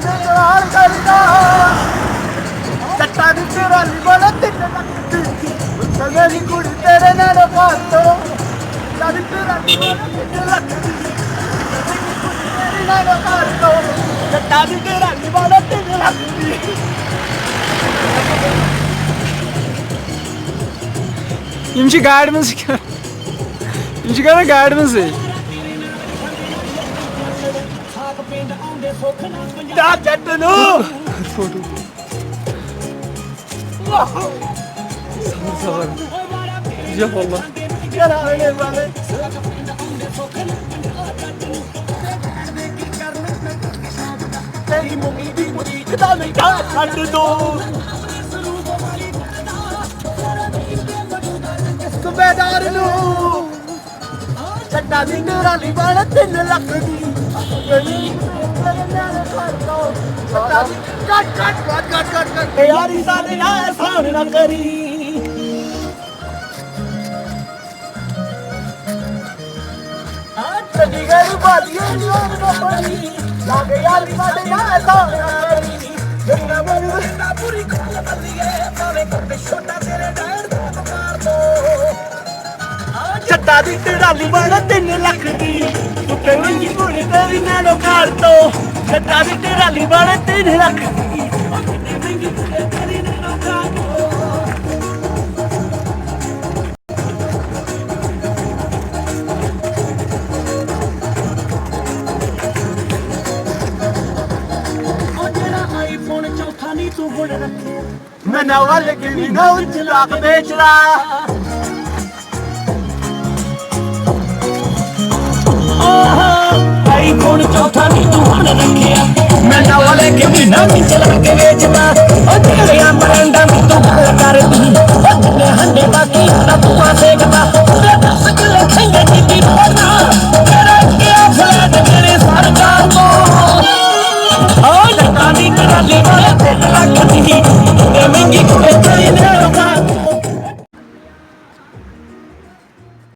ਦੇ ਜਵਾਨ ਕਰਦਾ ਜੱਟਾਂ ਦੀ ਟਰਾਲੀ ਵਾਲਾ 3 ਲੱਖ ਦੀ ਸਗੇ ਦੀ ਕੁੜੀ ਤੇਰੇ ਨਾਲ ਪਾਤੋ ਜੱਟਾਂ ਦੀ ਟਰਾਲੀ ਵਾਲਾ 3 ਲੱਖ ਦੀ ਤੇਰੇ ਨਾਲ ਪਾਤੋ ਜੱਟਾਂ ਦੀ ਟਰਾਲੀ ਵਾਲਾ 3 ਲੱਖ ਦੀ یِم چھِ گاڑِ منٛزٕے کران یِم چھِ کران گاڑِ منٛزٕے ਜੱਟ ਨੂੰ فوٹو صبر يا والله ਕਰਾਣੇ ਵਾਲੇ ਤੇਰੀ ਮੁੰਗੀ ਦੀ ਮੁੰਗੀ ਦਾ ਨਹੀਂ ਛੱਡ ਦੋ ਸੂਬੇਦਾਰ ਨੂੰ ਜੱਟਾਂ ਦੀ ਟਰਾਲੀ ਵਾਲਾ 3 ਲੱਖ ਦੀ ਕੱਟ ਯਾਰੀ ਸਾਡੇ ਨਾਲ ਐਸਾਨ ਨਾ ਕਰੀ ਚੰਡੀਗੜ੍ਹ ਬਾਲੀਏ ਲੋਨ ਨਾ ਪੜੀ ਲਾਗੇ ਯਾਰੀ ਸਾਡੇ ਨਾਲ ਐਸਾਨ ਨਾ ਕਰੀ ਜਿੰਨਾ ਮਰਦਾ ਪੂਰੀ ਖੋਲ ਬੱਲੀਏ ਭਾਵੇਂ ਕਰਦੇ ਛੋਟਾ ਤੇਰੇ ਡਾਇਰ ਤੋਂ ਮਾਰ ਦੋ ਜੱਟਾਂ ਦੀ ਟਰਾਲੀ ਵਾਲਾ 3 ਲੱਖ ਦੀ ਉੱਤੇ ਵੀ ਕੁੜੀ ਤੇਰੀ ਨਾਲੋਂ ਘਰ ਤੋਂ ਜੱਟਾਂ ਦੀ ਟਰਾਲੀ ਵਾਲਾ 3 ਲੱਖ ਦੀ ਤੇਰੀ ਨਾਲੋਂ ਘਰ ਤੋਂ ਉਹ ਜਿਹੜਾ ਆਈਫੋਨ ਚੌਥਾ ਨਹੀਂ ਤੂੰ ਹੁਣ ਰੱਖਿਆ ਮੈਂ ਨਵਾਂ ਲੱਗਣੀ ਨਾ ਉੱਚ ਲੱਖ ਵੇਚਦਾ ਆਈਫੋਨ ਚੌਥਾ ਨਹੀਂ ਤੂੰ ਹੁਣ ਰੱਖਿਆ ਮੈਂ ਨਵਾਂ ਲੈ ਕੇ ਵੀ ਨਾ ਚਲਾ ਕੇ ਵੇਚਦਾ ਉਹ ਜਿਹੜਿਆਂ ਬਰੰਡਾਂ ਵਿੱਚ ਤੂੰ ਗੱਲ ਕਰਦੀ ਉਹ ਜਿੰਨੇ ਹੰਡੇ ਬਾਕੀ ਨਾ ਤੂੰ ਸੇਕਦਾ